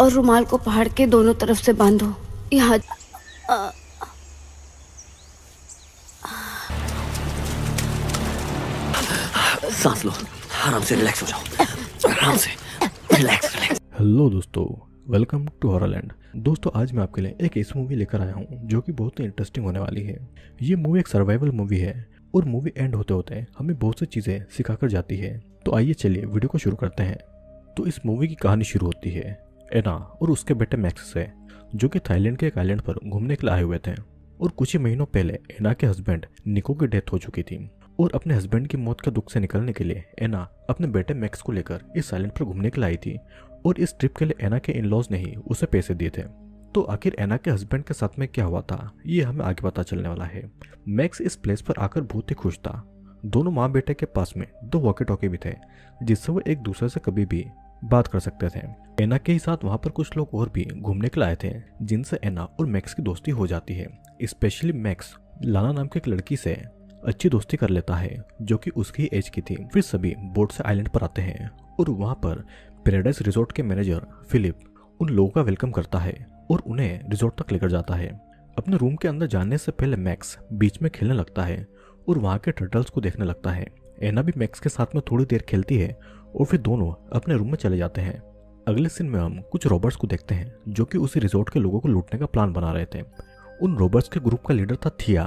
और रुमाल को पहाड़ के दोनों तरफ से बांधो। यहाँ सांस लो, आराम से रिलैक्स हो जाओ, आराम से रिलैक्स। हेलो दोस्तों, वेलकम टू हॉररलैंड। दोस्तों, आज मैं आपके लिए एक ऐसी मूवी लेकर आया हूँ जो कि बहुत ही इंटरेस्टिंग होने वाली है। ये मूवी एक सर्वाइवल मूवी है और मूवी एंड होते होते हमें बहुत सी चीज़ें सिखाकर जाती है। तो आइए चलिए वीडियो को शुरू करते हैं। तो इस मूवी की कहानी शुरू होती है एना और उसके बेटे मैक्स से, जो कि थाईलैंड के एक आइलैंड पर घूमने के लिए आए हुए थे। और कुछ ही महीनों पहले एना के हस्बैंड निको की डेथ हो चुकी थी और अपने हस्बैंड की मौत के दुख से निकलने के लिए एना अपने बेटे मैक्स को लेकर इस आइलैंड पर घूमने के लिए आई थी। और इस ट्रिप के लिए एना के इन-लॉज ने ही उसे पैसे दिए थे। तो आखिर एना के हस्बैंड के साथ में क्या हुआ था, ये हमें आगे पता चलने वाला है। मैक्स इस प्लेस पर आकर बहुत ही खुश था। दोनों माँ बेटे के पास में 2 वॉकी टॉकी भी थे, जिससे वो एक दूसरे से कभी भी बात कर सकते थे। एना के ही साथ वहाँ पर कुछ लोग और भी घूमने के लिए आए थे, जिनसे एना और मैक्स की दोस्ती हो जाती है। स्पेशली मैक्स लाना नाम की एक लड़की से अच्छी दोस्ती कर लेता है, जो कि उसकी एज की थी। फिर सभी बोट से आइलैंड पर आते हैं और वहाँ पर पैराडाइज रिजॉर्ट के मैनेजर फिलिप उन लोगों का वेलकम करता है और उन्हें रिजॉर्ट तक लेकर जाता है। अपने रूम के अंदर जाने से पहले मैक्स बीच में खेलने लगता है और वहाँ के टर्टल्स को देखने लगता है। एना भी मैक्स के साथ में थोड़ी देर खेलती है और फिर दोनों अपने रूम में चले जाते हैं। अगले सीन में हम कुछ रॉबर्ट्स को देखते हैं, जो कि उसी रिजॉर्ट के लोगों को लूटने का प्लान बना रहे थे। उन रॉबर्ट्स के ग्रुप का लीडर था थिया,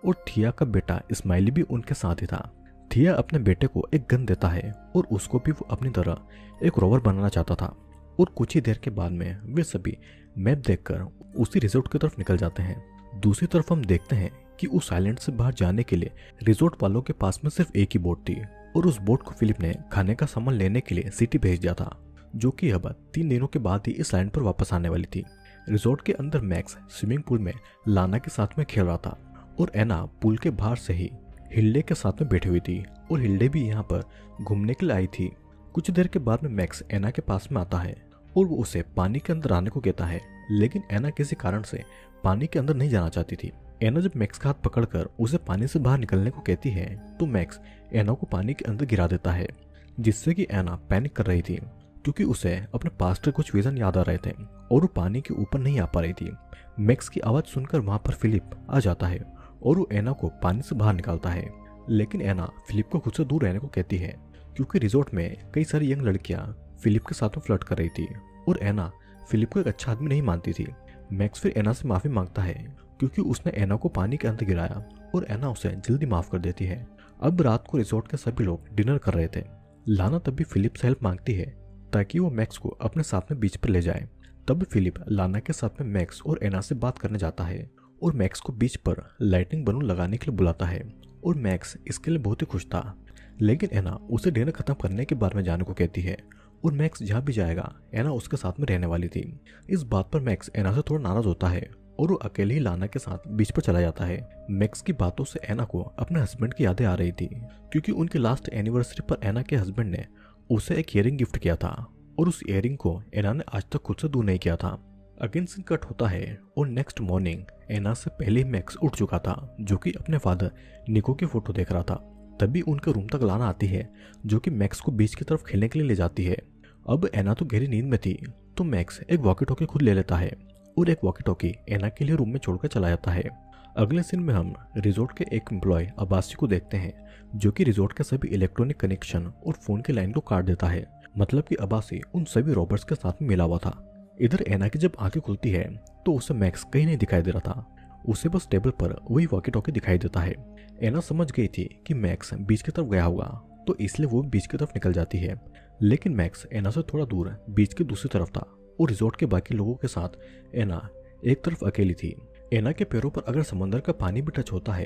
और थिया का बेटा स्माइली भी उनके साथ ही था। थिया अपने बेटे को एक गन देता है और उसको भी वो अपनी तरह एक रोवर बनाना चाहता था। और कुछ ही देर के बाद में वे सभी मैप देखकर उसी रिजॉर्ट की तरफ निकल जाते हैं। दूसरी तरफ हम देखते हैं कि उस आइलैंड से बाहर जाने के लिए रिजॉर्ट वालों के पास में सिर्फ एक ही बोट थी, और उस बोट को फिलिप ने खाने का सामान लेने के लिए सिटी भेज दिया था, जो कि अब 3 दिनों के बाद ही इस आइलैंड पर वापस आने वाली थी। रिजॉर्ट के अंदर मैक्स स्विमिंग पूल में लाना के साथ में खेल रहा था और एना पूल के बाहर से ही हिल्डे के साथ में बैठी हुई थी, और हिल्डे भी यहाँ पर घूमने के लिए आई थी। कुछ देर के बाद में मैक्स एना के पास में आता है और वो उसे पानी के अंदर आने को कहता है, लेकिन एना किसी कारण से पानी के अंदर नहीं जाना चाहती थी। एना जब मैक्स का हाथ पकड़कर उसे पानी से बाहर निकलने को कहती है, तो मैक्स एना को पानी के अंदर गिरा देता है, जिससे कि एना पैनिक कर रही थी, क्योंकि उसे अपने पास्ट के कुछ विजन याद आ रहे थे और वो पानी के ऊपर नहीं आ पा रही थी। मैक्स की आवाज सुनकर वहां पर फिलिप आ जाता है और वो एना को पानी से बाहर निकालता है। लेकिन एना फिलिप को खुद से दूर रहने को कहती है, क्योंकि रिजॉर्ट में कई सारी यंग लड़कियां फिलिप के साथ में फ्लर्ट कर रही थी और एना फिलिप को एक अच्छा आदमी नहीं मानती थी। मैक्स फिर एना से माफी मांगता है, क्योंकि उसने एना को पानी के अंदर गिराया, और एना उसे जल्दी माफ कर देती है। अब रात को रिजॉर्ट के सभी लोग डिनर कर रहे थे। लाना तब भी फिलिप से हेल्प मांगती है ताकि वो मैक्स को अपने साथ में बीच पर ले जाए। तब फिलिप लाना के साथ में मैक्स और एना से बात करने जाता है और मैक्स को बीच पर लाइटनिंग बलून लगाने के लिए बुलाता है, और मैक्स इसके लिए बहुत ही खुश था। लेकिन एना उसे डिनर खत्म करने के बारे में जाने को कहती है, और मैक्स जहाँ भी जाएगा एना उसके साथ में रहने वाली थी। इस बात पर मैक्स एना से थोड़ा नाराज होता है और वो अकेले ही लाना के साथ बीच पर चला जाता है। मैक्स की बातों से एना को अपने हस्बैंड की यादें आ रही थी, क्योंकि उनकी लास्ट एनिवर्सरी पर एना के हस्बैंड ने उसे एक इयरिंग गिफ्ट किया था, और उस इयरिंग को एना ने आज तक खुद से दूर नहीं किया था। अगेन सीन कट होता है और नेक्स्ट मॉर्निंग एना से पहले ही मैक्स उठ चुका था, जो कि अपने फादर निको की फोटो देख रहा था। तभी उनके रूम तक लाना आती है, जो कि मैक्स को बीच की तरफ खेलने के लिए ले जाती है। अब एना तो गहरी नींद में थी, तो मैक्स एक वॉकी टॉकी खुद ले लेता है और एक वॉकी टॉकी एना के लिए रूम में छोड़कर चला जाता है। अगले सीन में हम रिजॉर्ट के एक एम्प्लॉय अब्बासी को देखते हैं, जो कि रिजॉर्ट के सभी इलेक्ट्रॉनिक कनेक्शन और फोन की लाइन को काट देता है। मतलब कि अब्बासी उन सभी रॉबर्ट्स के साथ में मिला हुआ था। इधर एना की जब आंखें खुलती है तो उसे मैक्स कहीं नहीं दिखाई दे रहा था, उसे बस टेबल पर वही वॉकी टॉकी दिखाई देता है। एना समझ गई थी कि मैक्स बीच की तरफ गया होगा, तो इसलिए वो बीच की तरफ निकल जाती है। लेकिन मैक्स एना से थोड़ा दूर बीच की दूसरी तरफ था, और रिजॉर्ट के बाकी लोगों के साथ एना एक तरफ अकेली थी। एना के पैरों पर अगर समंदर का पानी भी टच होता है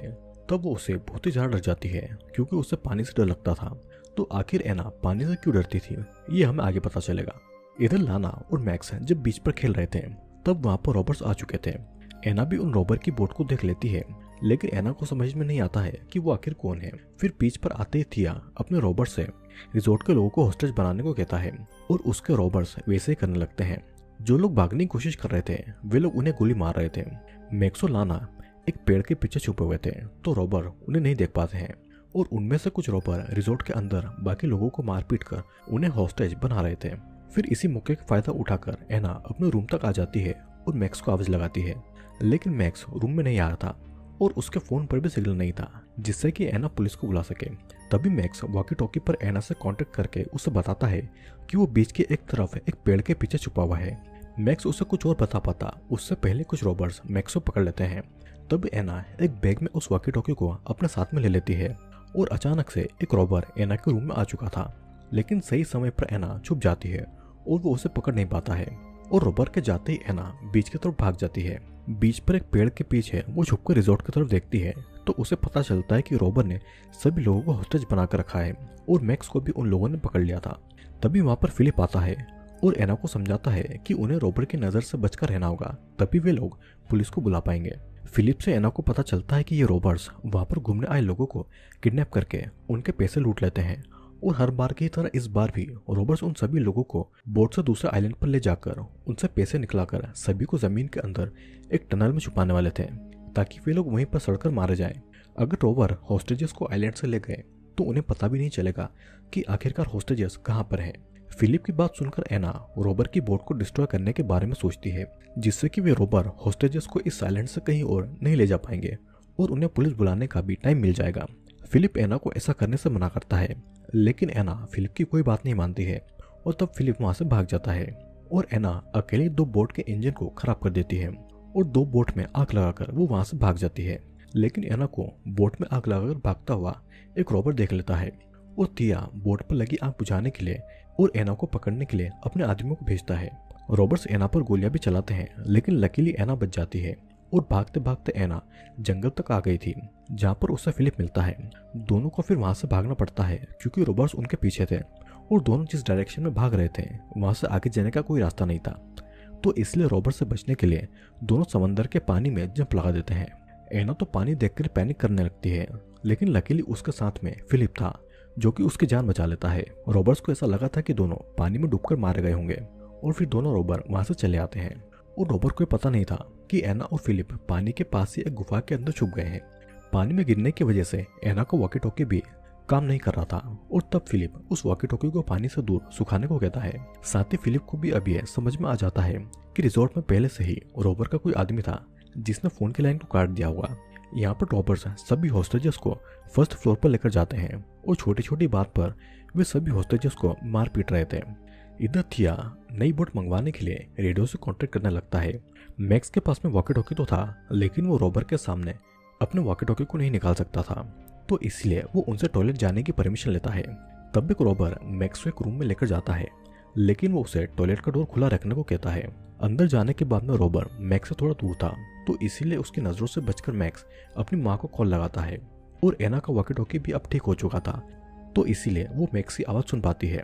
तब वो उसे बहुत ही ज्यादा डर जाती है, क्योंकि उसे पानी से डर लगता था। तो आखिर एना पानी से क्यों डरती थी, ये हमें आगे पता चलेगा। इधर लाना और मैक्स जब बीच पर खेल रहे थे तब वहां पर रॉबर्ट्स आ चुके थे। एना भी उन रॉबर की बोट को देख लेती है, लेकिन एना को समझ में नहीं आता है कि वो आखिर कौन है। फिर बीच पर आते ही थिया अपने रॉबर्ट से रिजॉर्ट के लोगों को हॉस्टेज बनाने को कहता है, और उसके रॉबर्ट्स वैसे ही करने लगते हैं। जो लोग भागने की कोशिश कर रहे थे वे लोग उन्हें गोली मार रहे थे। मैक्स और लाना एक पेड़ के पीछे छुपे हुए थे, तो रॉबर उन्हें नहीं देख पाते हैं, और उनमें से कुछ रॉबर रिजॉर्ट के अंदर बाकी लोगों को मार पीट कर उन्हें हॉस्टेज बना रहे थे। फिर इसी मौके का फायदा उठाकर एना अपने रूम तक आ जाती है और मैक्स को आवाज लगाती है, लेकिन मैक्स रूम में नहीं आ रहा था और उसके फोन पर भी सिग्नल नहीं था जिससे कि एना पुलिस को बुला सके। तभी मैक्स वॉकी टॉकी पर एना से कांटेक्ट करके उसे बताता है कि वो बीच के एक तरफ एक पेड़ के पीछे छुपा हुआ है। मैक्स उसे कुछ और बता पाता उससे पहले कुछ रॉबर्स मैक्स को पकड़ लेते हैं। तब एना एक बैग में उस वॉकी टॉकी को अपने साथ में ले लेती है और अचानक से एक रॉबर एना के रूम में आ चुका था, लेकिन सही समय पर एना छुप जाती है और वो उसे पकड़ नहीं पाता है और रॉबर के जाते ही एना बीच की तरफ भाग जाती है। बीच पर एक पेड़ के पीछे वो छुपकर रिजॉर्ट की तरफ देखती है तो उसे पता चलता है कि रॉबर ने सभी लोगों को हॉस्टेज बनाकर रखा है और मैक्स को भी उन लोगों ने पकड़ लिया था। तभी वहां पर फिलिप आता है और एना को समझाता है कि उन्हें रॉबर की नजर से बचकर रहना होगा, तभी वे लोग पुलिस को बुला पाएंगे। फिलिप से एना को पता चलता है कि ये रॉबर्स वहां पर घूमने आए लोगों को किडनैप करके उनके पैसे लूट लेते हैं और हर बार की तरह इस बार भी रॉबर्स उन सभी लोगों को बोट से दूसरे आइलैंड पर ले जाकर उनसे पैसे निकलाकर सभी को जमीन के अंदर एक टनल में छुपाने वाले थे ताकि वे लोग वहीं पर सड़कर मारे जाएं। अगर रॉबर हॉस्टेजेस को आइलैंड से ले गए तो उन्हें पता भी नहीं चलेगा कि आखिरकार हॉस्टेजेस कहां पर हैं। फिलिप की बात सुनकर एना रॉबर की बोट को डिस्ट्रॉय करने के बारे में सोचती है जिससे कि वे रॉबर हॉस्टेजेस को इस आइलैंड से कहीं और नहीं ले जा पाएंगे और उन्हें पुलिस बुलाने का भी टाइम मिल जाएगा। फिलिप एना को ऐसा करने से मना करता है, लेकिन एना फिलिप की कोई बात नहीं मानती है और तब फिलिप वहां से भाग जाता है और एना अकेले 2 बोट के इंजन को खराब कर देती है और 2 बोट में आग लगाकर वो वहां से भाग जाती है। लेकिन एना को बोट में आग लगाकर भागता हुआ एक रॉबर देख लेता है और थिया बोट पर लगी आग बुझाने के लिए और एना को पकड़ने के लिए अपने आदमियों को भेजता है। रॉबर्ट्स एना पर गोलियां भी चलाते हैं, लेकिन लकीली एना बच जाती है और भागते भागते एना जंगल तक आ गई थी जहां पर उसे फिलिप मिलता है। दोनों को फिर वहां से भागना पड़ता है क्योंकि रॉबर्ट्स उनके पीछे थे और दोनों जिस डायरेक्शन में भाग रहे थे वहां से आगे जाने का कोई रास्ता नहीं था, तो इसलिए रॉबर्ट से बचने के लिए दोनों समंदर के पानी में जंप लगा देते हैं। एना तो पानी देखकर पैनिक करने लगती है, लेकिन लकीली उसके साथ में फिलिप था जो कि उसकी जान बचा लेता है। रॉबर्ट्स को ऐसा लगा था कि दोनों पानी में डूबकर मारे गए होंगे और फिर दोनों रॉबर वहां से चले आते हैं और रॉबर को पता नहीं था कि एना और फिलिप पानी के पास ही एक गुफा के अंदर छुप गए हैं। पानी में गिरने की वजह से एना का वॉकी टॉकी भी काम नहीं कर रहा था और तब फिलिप उस वॉकी टॉकी को पानी से दूर सुखाने को कहता है। साथ ही फिलिप को भी अब यह समझ में आ जाता है कि रिजॉर्ट में पहले से ही रॉबर का कोई आदमी था जिसने फोन की लाइन को काट दिया होगा। यहाँ पर रॉबर्स सभी हॉस्टेजेस को फर्स्ट फ्लोर पर लेकर जाते हैं और छोटी छोटी बात पर वे सभी हॉस्टेजेस को मार पीट रहे थे। इधर थिया नई बोट मंगवाने के लिए रेडियो से कांटेक्ट करने लगता है। मैक्स के पास में वॉकी टॉकी तो था, लेकिन वो रॉबर के सामने अपने वॉकी टॉकी को नहीं निकाल सकता था, तो इसलिए वो उनसे टॉयलेट जाने की परमिशन लेता है। तब एक रॉबर मैक्स को एक रूम में लेकर जाता है, लेकिन वो उसे टॉयलेट का डोर खुला रखने को कहता है। अंदर जाने के बाद में रॉबर मैक्स से थोड़ा दूर था, तो इसीलिए उसकी नजरों से बचकर मैक्स अपनी माँ को कॉल लगाता है और एना का वॉकी टॉकी भी अब ठीक हो चुका था, तो इसीलिए वो मैक्स की आवाज सुन पाती है।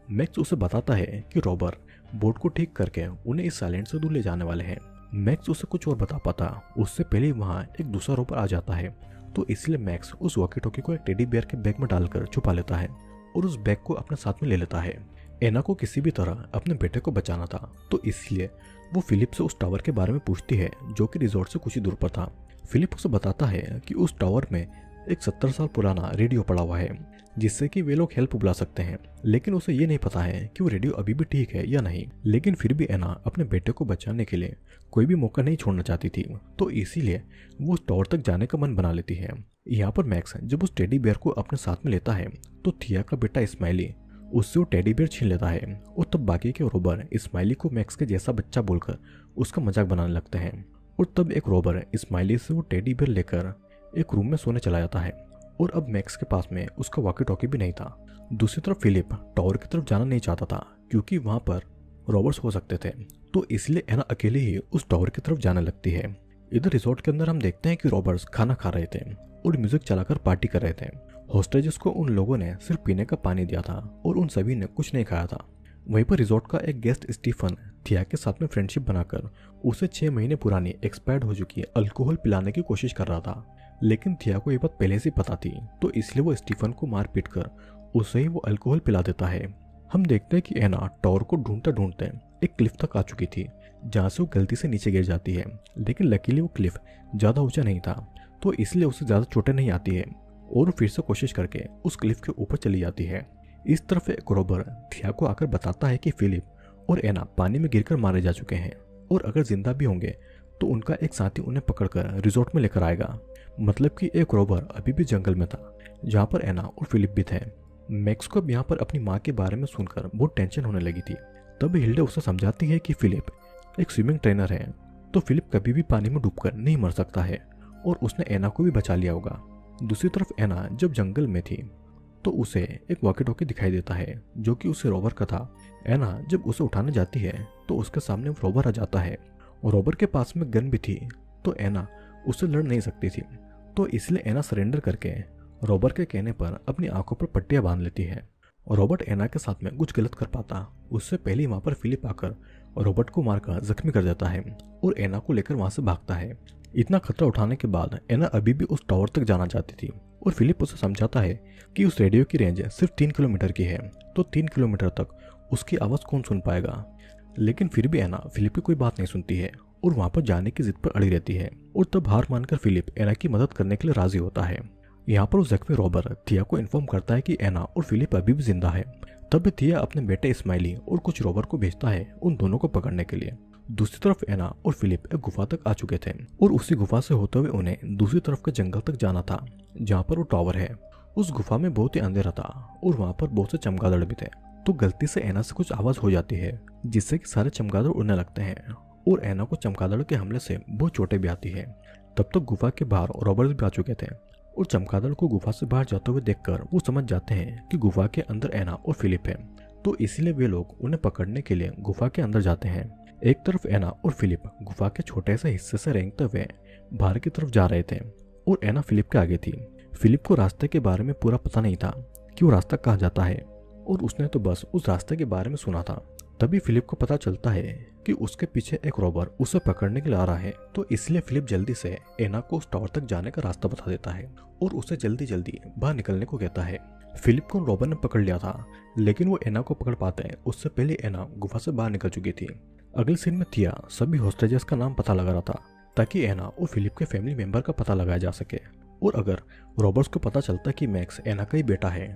मैक्स उसे बताता है कि रॉबर बोट को ठीक करके उन्हें इस आइलैंड से दूर ले जाने वाले हैं। मैक्स उसे कुछ और बता पाता उससे पहले वहां एक दूसरा रॉबर आ जाता है, तो इसलिए मैक्स उस वॉकी टॉकी को एक टेडी बियर के बैग में डालकर छुपा लेता है और उस बैग को अपने साथ में ले लेता है। एना को किसी भी तरह अपने बेटे को बचाना था, तो इसलिए वो फिलिप से उस टावर के बारे में पूछती है जो कि रिजॉर्ट से कुछ ही दूर पर था। फिलिप उसे बताता है कि उस टावर में एक 70 साल पुराना रेडियो पड़ा हुआ है जिससे कि वे लोग हेल्प बुला सकते हैं, लेकिन उसे ये नहीं पता है कि वो रेडियो अभी भी ठीक है या नहीं। लेकिन फिर भी एना अपने बेटे को बचाने के लिए कोई भी मौका नहीं छोड़ना चाहती थी, तो इसीलिए वो उस टावर तक जाने का मन बना लेती है। यहाँ पर मैक्स जब उस टेडी बियर को अपने साथ में लेता है तो थिया का बेटा इस्माइली उससे वो टेडी बियर छीन लेता है और तब बाकी के रोबर इस्माइली को मैक्स के जैसा बच्चा बोलकर उसका मजाक बनाने लगते हैं। और तब एक रोबर इस्माइली से वो टेडी बियर लेकर एक रूम में सोने चला जाता है और अब मैक्स के पास में उसका वॉकी टॉकी भी नहीं था। दूसरी तरफ फिलिप टावर की तरफ जाना नहीं चाहता था क्योंकि वहां पर रॉबर्स हो सकते थे, तो इसलिए एना अकेले ही उस टावर की तरफ जाने लगती है। इधर रिजॉर्ट के अंदर हम देखते हैं कि रॉबर्स खाना खा रहे थे और म्यूजिक चलाकर पार्टी कर रहे थे। हॉस्टेजेस को उन लोगों ने सिर्फ पीने का पानी दिया था और उन सभी ने कुछ नहीं खाया था। वहीं पर रिजॉर्ट का एक गेस्ट स्टीफन थिया के साथ में फ्रेंडशिप बनाकर उसे 6 महीने पुरानी एक्सपायर्ड हो चुकी अल्कोहल पिलाने की कोशिश कर रहा था, लेकिन थिया को ये बात पहले से पता थी, तो इसलिए वो स्टीफन को मार पीट कर उसे ही वो अल्कोहल पिला देता है। हम देखते हैं कि एना टावर को ढूंढते ढूंढते एक क्लिफ तक आ चुकी थी जहां से वो गलती से नीचे गिर जाती है, लेकिन लकीली वो क्लिफ ज्यादा ऊंचा नहीं था, तो इसलिए उसे ज्यादा चोटें नहीं आती है और फिर से कोशिश करके उस क्लिफ के ऊपर चली जाती है। इस तरफ एक रॉबर थिया को आकर बताता है कि फिलिप और एना पानी में गिरकर मारे जा चुके हैं और अगर जिंदा भी होंगे तो उनका एक साथी उन्हें पकड़कर रिजॉर्ट में लेकर आएगा। मतलब कि एक रॉबर अभी भी जंगल में था जहाँ पर एना और फिलिप भी थे। मैक्स को अब यहाँ पर अपनी माँ के बारे में सुनकर बहुत टेंशन होने लगी थी। तब हिल्डा उसे समझाती है कि फिलिप एक स्विमिंग ट्रेनर है, तो फिलिप कभी भी पानी में डूबकर नहीं मर सकता है और उसने एना को भी बचा लिया होगा। दूसरी तरफ एना जब जंगल में थी तो उसे एक वॉकी टॉकी दिखाई देता है जो कि उसे रॉबर का था। एना जब उसे उठाने जाती है तो उसके सामने रॉबर आ जाता है और रॉबर के पास में गन भी थी, तो एना उससे लड़ नहीं सकती थी। तो इसलिए एना सरेंडर करके रॉबर के कहने पर अपनी आंखों पर पट्टियां बांध लेती है। और रॉबर्ट एना के साथ में कुछ गलत कर पाता उससे पहले वहां पर फिलिप आकर रॉबर्ट को मारकर जख्मी कर देता है और एना को लेकर वहां से भागता है। इतना खतरा उठाने के बाद एना अभी भी उस टावर तक जाना चाहती थी और फिलिप उसे समझाता है कि उस रेडियो की रेंज सिर्फ 3 किलोमीटर की है, तो 3 किलोमीटर तक उसकी आवाज़ कौन सुन पाएगा। लेकिन फिर भी एना फिलिप की कोई बात नहीं सुनती है और वहां पर जाने की जिद पर अड़ी रहती है। और तब हार मानकर फिलिप एना की मदद करने के लिए राजी होता है। यहाँ पर उस जख्मी रॉबर थिया को इन्फॉर्म करता है कि एना और फिलिप अभी भी जिंदा है। तब थिया अपने बेटे इस्माइली और कुछ रॉबर को भेजता है उन दोनों को पकड़ने के लिए। दूसरी तरफ एना और फिलिप एक गुफा तक आ चुके थे और उसी गुफा से होते हुए उन्हें दूसरी तरफ के जंगल तक जाना था जहाँ पर वो टावर है। उस गुफा में बहुत ही अंधेरा था और वहाँ पर बहुत से चमगादड़ भी थे। तो गलती से एना से कुछ आवाज हो जाती है जिससे कि सारे चमगादड़ उड़ने लगते हैं और एना को चमगादड़ के हमले से बहुत चोटें भी आती है। तब तक गुफा के बाहर रॉबर्ट भी आ चुके थे और चमगादड़ को गुफा से बाहर जाते हुए देखकर वो समझ जाते हैं कि गुफा के अंदर एना और फिलिप है, तो इसलिए वे लोग उन्हें पकड़ने के लिए गुफा के अंदर जाते हैं। एक तरफ एना और फिलिप गुफा के छोटे से हिस्से से रेंगते हुए बाहर की तरफ जा रहे थे और एना फिलिप के आगे थी। फिलिप को रास्ते के बारे में पूरा पता नहीं था कि वो रास्ता कहाँ जाता है और उसने तो बस उस रास्ते के बारे में सुना था। तभी फिलिप को पता चलता है कि उसके पीछे एक रॉबर उसे पकड़ने के लिए आ रहा है, तो इसलिए फिलिप जल्दी से एना को उस टावर तक जाने का रास्ता बता देता है और उसे जल्दी जल्दी बाहर निकलने को कहता है। फिलिप को रॉबर ने पकड़ लिया था लेकिन वो एना को पकड़ पाते हैं उससे पहले एना गुफा से बाहर निकल चुकी थी। अगले सीन में थिया सभी हॉस्टेजेस का नाम पता लगा रहा था ताकि एना और फिलिप के फैमिली मेंबर का पता लगाया जा सके। और अगर रॉबर्ट्स को पता चलता कि मैक्स एना का ही बेटा है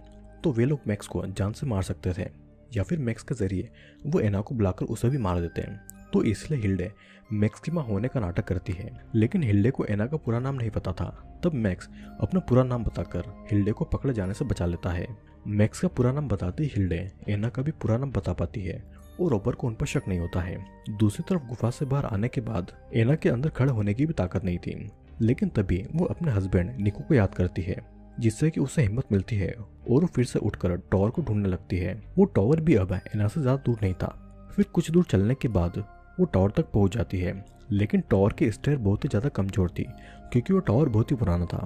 तो वे लोग मैक्स को जान से मार सकते थे या फिर मैक्स के जरिए वो एना को बुलाकर उसे भी मार देते हैं। तो इसलिए हिल्डे मैक्स की मां होने का नाटक करती है, लेकिन हिल्डे को एना का पूरा नाम नहीं पता था। तब मैक्स अपना पूरा नाम बताकर हिल्डे को पकड़े जाने से बचा लेता है। मैक्स का पूरा नाम बताते ही हिल्डे एना का भी पूरा नाम बता पाती है और रॉबर को उन पर शक नहीं होता है। दूसरी तरफ गुफा से बाहर आने के बाद एना के अंदर खड़े होने की भी ताकत नहीं थी, लेकिन तभी वो अपने हस्बैंड निको को याद करती है जिससे कि उसे हिम्मत मिलती है और वो फिर से उठकर टावर को ढूंढने लगती है। वो टावर भी अब एना से ज्यादा दूर नहीं था। फिर कुछ दूर चलने के बाद वो टावर तक पहुंच जाती है, लेकिन टावर की स्टेयर बहुत ही ज्यादा कमजोर थी क्योंकि वो टावर बहुत ही पुराना था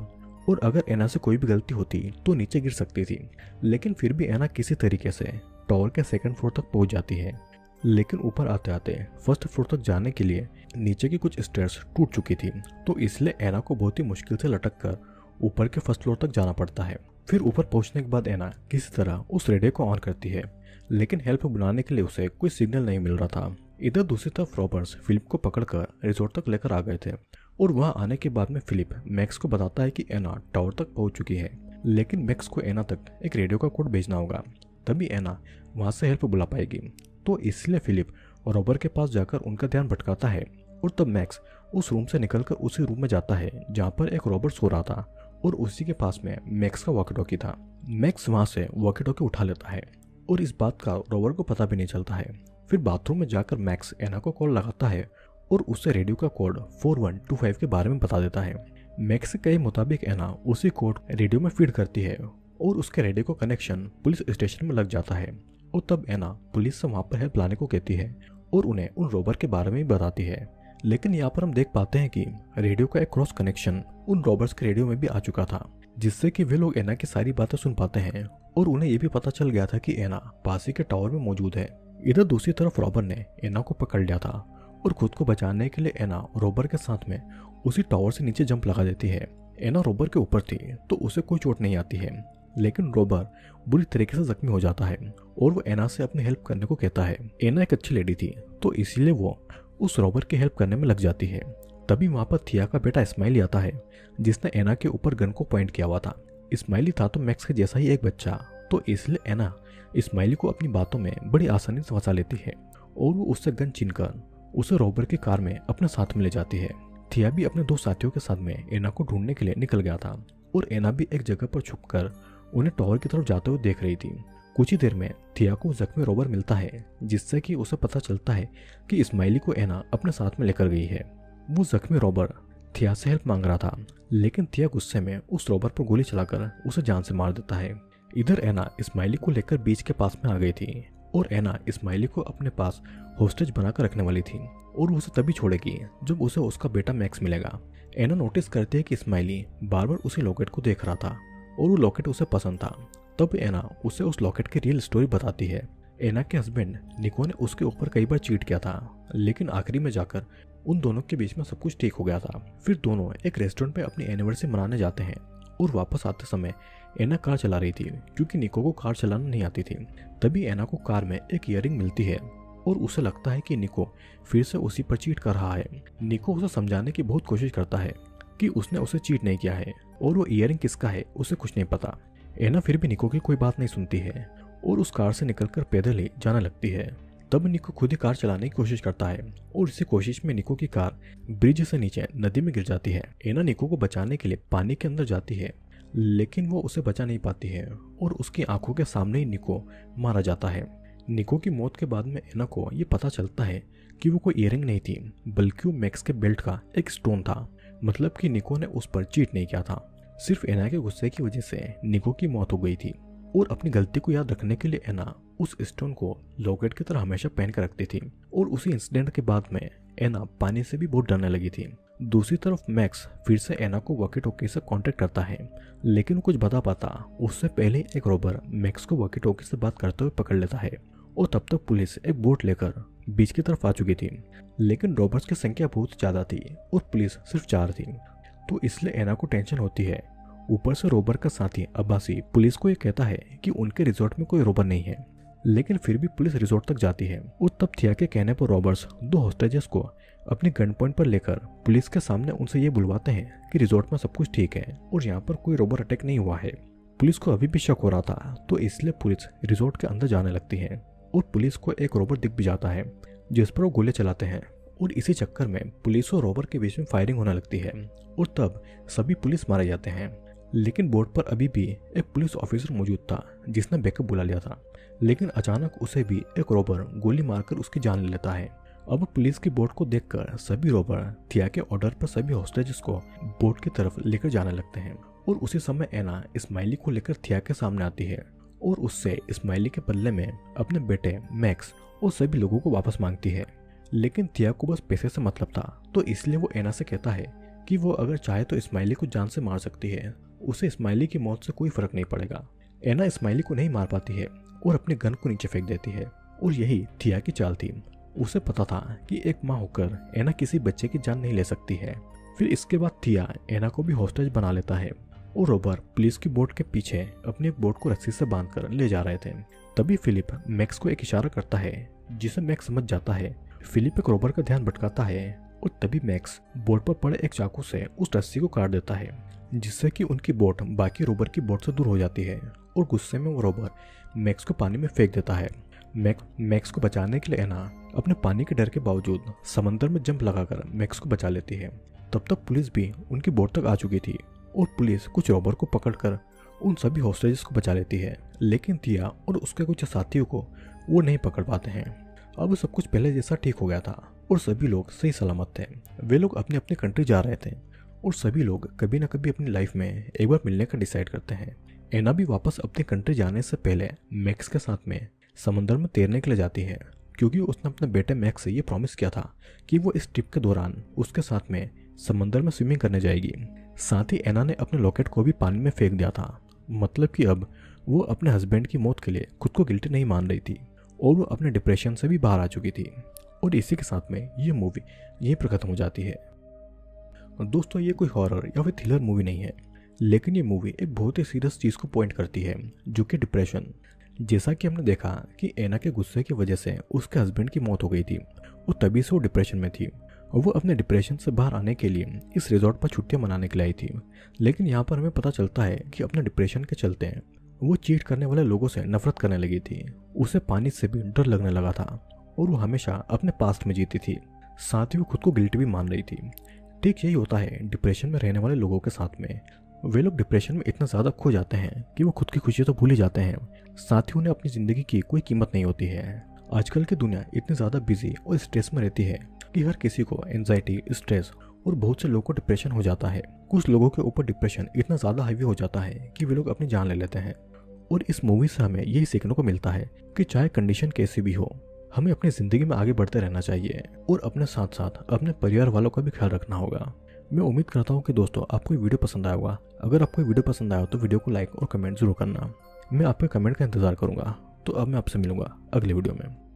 और अगर एना से कोई भी गलती होती तो नीचे गिर सकती थी। लेकिन फिर भी एना किसी तरीके से टावर के 2nd फ्लोर तक पहुंच जाती है, लेकिन ऊपर आते आते 1st फ्लोर तक जाने के लिए नीचे की कुछ स्टेयर्स टूट चुकी थी, तो इसलिए एना को बहुत ही मुश्किल से लटक कर ऊपर के 1st फ्लोर तक जाना पड़ता है। फिर ऊपर पहुंचने के बाद एना किसी तरह उस रेडियो को ऑन करती है, लेकिन हेल्प बुलाने के लिए उसे कोई सिग्नल नहीं मिल रहा था। इधर दूसरी तरफ रॉबर्ट्स फिलिप को पकड़कर रिजॉर्ट तक लेकर आ गए थे और वहां आने के बाद में फिलिप मैक्स को बताता है कि एना टावर तक पहुंच चुकी है, लेकिन मैक्स को एना तक एक रेडियो का कोड भेजना होगा, तभी एना वहां से हेल्प बुला पाएगी। तो इसलिए फिलिप रॉबर के पास जाकर उनका ध्यान भटकाता है और तब मैक्स उस रूम से निकलकर उसी रूम में जाता है जहाँ पर एक रॉबर्ट सो रहा था और उसी के पास में मैक्स का वॉकी टॉकी था। मैक्स वहां से वॉकी टॉकी उठा लेता है और इस बात का रॉबर को पता भी नहीं चलता है। फिर बाथरूम में जाकर मैक्स एना को कॉल लगाता है और उससे रेडियो का कोड 4125 के बारे में बता देता है। मैक्स के कहे मुताबिक एना उसी कोड रेडियो में फीड करती है और उसके रेडियो का कनेक्शन पुलिस स्टेशन में लग जाता है और तब एना पुलिस से वहां पर हेल्प लाने को कहती है और उन्हें उन रॉबर के बारे में भी बताती है। लेकिन यहाँ पर हम देख पाते हैं कि रेडियो का एक क्रॉस कनेक्शन उन रॉबर्स के रेडियो में भी आ चुका था, जिससे कि वे लोग एना की सारी बातें सुन पाते हैं और उन्हें यह भी पता चल गया था कि एना पासी के टावर में मौजूद है। इधर दूसरी तरफ रॉबर ने एना को पकड़ लिया था और खुद को बचाने के लिए एना रॉबर के साथ में उसी टावर से नीचे जंप लगा देती है। एना रॉबर के ऊपर थी तो उसे कोई चोट नहीं आती है, लेकिन रॉबर बुरी तरीके से जख्मी हो जाता है और वो एना से अपनी हेल्प करने को कहता है। एना एक अच्छी लेडी थी तो इसलिए वो उस रॉबर की हेल्प करने में लग जाती है। तभी वहां पर थिया का बेटा इस्माइली आता है जिसने एना के ऊपर गन को पॉइंट किया हुआ था। इस्माइली था तो मैक्स के जैसा ही एक बच्चा, तो इसलिए एना इस्माइली को अपनी बातों में बड़ी आसानी से फंसा लेती है और वो उससे गन छीनकर उसे रॉबर की कार में अपने साथ में ले जाती है। थिया भी अपने 2 साथियों के साथ में एना को ढूंढने के लिए निकल गया था और एना भी एक जगह पर छुपकर उन्हें टॉवर की तरफ जाते हुए देख रही थी। कुछ ही देर में थिया को जख्मी रॉबर मिलता है, जिससे कि उसे पता चलता है कि इस्माइली को एना अपने साथ में लेकर गई है। वो जख्मी रॉबर थिया से हेल्प मांग रहा था, लेकिन थिया गुस्से में उस रॉबर पर गोली चलाकर उसे जान से मार देता है। इधर एना इस्माइली को लेकर बीच के पास में आ गई थी और एना इस्माइली को अपने पास होस्टेज बनाकर रखने वाली थी और उसे तभी छोड़ेगी जब उसे उसका बेटा मैक्स मिलेगा। एना नोटिस करती है कि इस्माइली बार बार उसी लॉकेट को देख रहा था और वो लॉकेट उसे पसंद था। तब एना उसे उस लॉकेट की रियल स्टोरी बताती है। एना के हस्बैंड निको ने उसके ऊपर कई बार चीट किया था, लेकिन आखिरी में जाकर उन दोनों के बीच में सब कुछ ठीक हो गया था। फिर दोनों एक रेस्टोरेंट पे अपनी एनिवर्सरी मनाने जाते हैं और वापस आते समय एना कार चला रही थी क्योंकि निको को कार चलाना नहीं आती थी। तभी एना को कार में एक ईयरिंग मिलती है और उसे लगता है कि निको फिर से उसी पर चीट कर रहा है। निको उसे समझाने की बहुत कोशिश करता है कि उसने उसे चीट नहीं किया है और वो ईयरिंग किसका है उसे कुछ नहीं पता। एना फिर भी निको की कोई बात नहीं सुनती है और उस कार से निकलकर पैदल ही जाने लगती है। तब निको खुद ही कार चलाने की कोशिश करता है और इसी कोशिश में निको की कार ब्रिज से नीचे नदी में गिर जाती है। एना निको को बचाने के लिए पानी के अंदर जाती है, लेकिन वो उसे बचा नहीं पाती है और उसकी आंखों के सामने ही निको मारा जाता है। निको की मौत के बाद में एना को ये पता चलता है कि वो कोई ईयरिंग नहीं थी, बल्कि वो मैक्स के बेल्ट का एक स्टोन था। मतलब कि निको ने उस पर चीट नहीं किया था। सिर्फ एना के गुस्से की वजह से निको की मौत हो गई थी और अपनी गलती को याद रखने के लिए एना उस स्टोन को लॉकेट की तरह हमेशा पहन कर रखती थी। और उसी इंसिडेंट के बाद में एना पानी से भी बहुत डरने लगी थी। दूसरी तरफ मैक्स फिर से एना को वॉकी टॉकी से कांटेक्ट करता है, लेकिन कुछ बता पाता उससे पहले एक रॉबर मैक्स को वॉकी टॉकी से बात करते हुए पकड़ लेता है और तब तक पुलिस एक बोट लेकर बीच की तरफ आ चुकी थी। लेकिन रॉबर्स की संख्या बहुत ज्यादा थी और पुलिस सिर्फ 4 थी, तो इसलिए एना को टेंशन होती है। ऊपर से रॉबर का साथी अब्बासी पुलिस को ये कहता है कि उनके रिजॉर्ट में कोई रॉबर नहीं है, लेकिन फिर भी पुलिस रिजॉर्ट तक जाती है और तब थिया के कहने पर रॉबर्स 2 हॉस्टेजेस को अपनी गन पॉइंट पर लेकर पुलिस के सामने उनसे ये बुलवाते हैं कि रिजॉर्ट में सब कुछ ठीक है और यहाँ पर कोई रॉबर अटैक नहीं हुआ है। पुलिस को अभी भी शक हो रहा था, तो इसलिए पुलिस रिजॉर्ट के अंदर जाने लगती है और पुलिस को एक रॉबर दिख भी जाता है जिस पर वो गोले चलाते हैं और इसी चक्कर में पुलिस और रॉबर के बीच में फायरिंग होने लगती है और तब सभी पुलिस मारे जाते हैं। लेकिन बोर्ड पर अभी भी एक पुलिस ऑफिसर मौजूद था जिसने बैकअप बुला लिया था, लेकिन अचानक उसे भी एक रॉबर गोली मारकर उसकी जान ले लेता है। अब पुलिस की बोट को देखकर सभी रॉबर थिया के ऑर्डर पर सभी हॉस्टेजेस को बोट की तरफ लेकर जाने लगते हैं और उसी समय एना इस्माइली को लेकर थिया के सामने आती है और उससे इस्माइली के बदले में अपने बेटे मैक्स और सभी लोगों को वापस मांगती है। लेकिन थिया को बस पैसे से मतलब था, तो इसलिए वो एना से कहता है कि वो अगर चाहे तो इस्माइली को जान से मार सकती है, उसे इस्माइली की मौत से कोई फर्क नहीं पड़ेगा। एना इस्माइली को नहीं मार पाती है और अपने गन को नीचे फेंक देती है और यही थिया की चाल थी। उसे पता था कि एक माँ होकर एना किसी बच्चे की जान नहीं ले सकती है। फिर इसके बाद थिया एना को भी हॉस्टेज बना लेता है और रॉबर पुलिस की बोट के पीछे अपनी बोट को रस्सी से बांधकर ले जा रहे थे। तभी फिलिप मैक्स को एक इशारा करता है जिसे मैक्स समझ जाता है। फिलिप एक रॉबर का ध्यान भटकाता है और तभी मैक्स बोट पर पड़े एक चाकू से उस रस्सी को काट देता है, जिससे कि उनकी बोट बाकी रॉबर की बोट से दूर हो जाती है और गुस्से में वो रॉबर मैक्स को पानी में फेंक देता है। मैक्स को बचाने के लिए एना अपने पानी के डर के बावजूद समंदर में जंप लगाकर मैक्स को बचा लेती है। तब तक पुलिस भी उनकी बोट तक आ चुकी थी और पुलिस कुछ रॉबर को पकड़कर उन सभी हॉस्टेजेस को बचा लेती है, लेकिन थिया और उसके कुछ साथियों को वो नहीं पकड़ पाते हैं। अब सब कुछ पहले जैसा ठीक हो गया था और सभी लोग सही सलामत थे। वे लोग अपनी अपनी कंट्री जा रहे थे और सभी लोग कभी ना कभी अपनी लाइफ में एक बार मिलने का डिसाइड करते हैं। एना भी वापस अपनी कंट्री जाने से पहले मैक्स के साथ में समंदर में तैरने के लिए जाती है, क्योंकि उसने अपने बेटे मैक्स से ये प्रॉमिस किया था कि वो इस ट्रिप के दौरान उसके साथ में समंदर में स्विमिंग करने जाएगी। साथ ही एना ने अपने लॉकेट को भी पानी में फेंक दिया था, मतलब कि अब वो अपने हस्बैंड की मौत के लिए खुद को गिल्टी नहीं मान रही थी और वो अपने डिप्रेशन से भी बाहर आ चुकी थी। और इसी के साथ में ये मूवी यहीं पर खत्म हो जाती है। दोस्तों, ये कोई हॉरर या फिर थ्रिलर मूवी नहीं है, लेकिन ये मूवी एक बहुत ही सीरियस चीज़ को पॉइंट करती है, जो कि डिप्रेशन। जैसा कि हमने देखा कि एना के गुस्से की वजह से उसके हस्बैंड की मौत हो गई थी और तभी से वो डिप्रेशन में थी और वो अपने डिप्रेशन से बाहर आने के लिए इस रिजॉर्ट पर छुट्टियां मनाने के लिए आई थी। लेकिन यहाँ पर हमें पता चलता है कि अपने डिप्रेशन के चलते वो चीट करने वाले लोगों से नफरत करने लगी थी। उसे पानी से भी डर लगने लगा था और वो हमेशा अपने पास्ट में जीती थी। साथ ही वो खुद को गिल्टी भी मान रही थी। ठीक यही होता है डिप्रेशन में रहने वाले लोगों के साथ में। वे लोग डिप्रेशन में इतना ज़्यादा खो जाते हैं कि वो खुद की खुशी तो भूल ही जाते हैं। साथ ही उन्हें अपनी ज़िंदगी की कोई कीमत नहीं होती है। आजकल की दुनिया इतनी ज़्यादा बिजी और स्ट्रेस में रहती है कि हर किसी को एंजाइटी, स्ट्रेस और बहुत से लोगों को डिप्रेशन हो जाता है। कुछ लोगों के ऊपर डिप्रेशन इतना ज़्यादा हावी हो जाता है कि वे लोग अपनी जान ले लेते हैं। और इस मूवी से हमें यही सीखने को मिलता है कि चाहे कंडीशन कैसी भी हो, हमें अपनी ज़िंदगी में आगे बढ़ते रहना चाहिए और अपने साथ साथ अपने परिवार वालों का भी ख्याल रखना होगा। मैं उम्मीद करता हूँ कि दोस्तों आपको ये वीडियो पसंद आया होगा। अगर आपको वीडियो पसंद आया हो तो वीडियो को लाइक और कमेंट जरूर करना। मैं आपके कमेंट का इंतजार करूँगा। तो अब मैं आपसे मिलूंगा अगले वीडियो में।